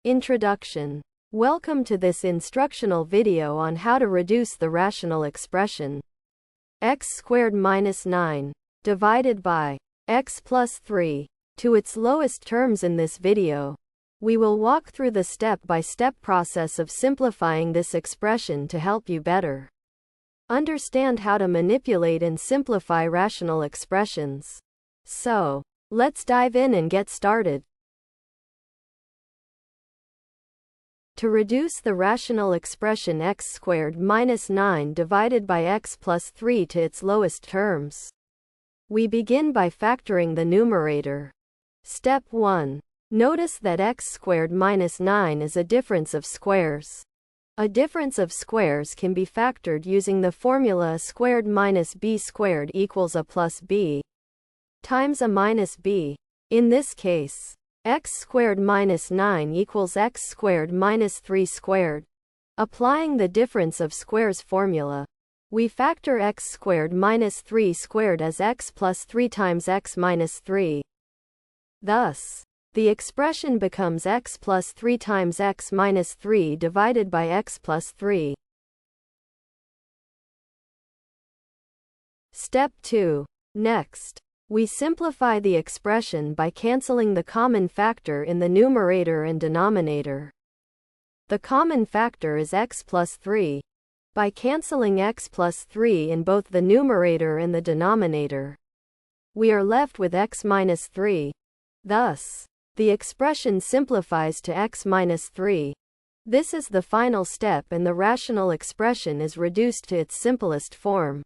Introduction. Welcome to this instructional video on how to reduce the rational expression x squared minus 9 divided by x plus 3 to its lowest terms. In this video, we will walk through the step-by-step process of simplifying this expression to help you better understand how to manipulate and simplify rational expressions. So, let's dive in and get started. To reduce the rational expression x squared minus 9 divided by x plus 3 to its lowest terms, we begin by factoring the numerator. Step 1. Notice that x squared minus 9 is a difference of squares. A difference of squares can be factored using the formula a squared minus b squared equals a plus b times a minus b. In this case, x squared minus 9 equals x squared minus 3 squared. Applying the difference of squares formula, we factor x squared minus 3 squared as x plus 3 times x minus 3. Thus, the expression becomes x plus 3 times x minus 3 divided by x plus 3. Step 2. Next, we simplify the expression by canceling the common factor in the numerator and denominator. The common factor is x plus 3. By canceling x plus 3 in both the numerator and the denominator, we are left with x minus 3. Thus, the expression simplifies to x minus 3. This is the final step and the rational expression is reduced to its simplest form.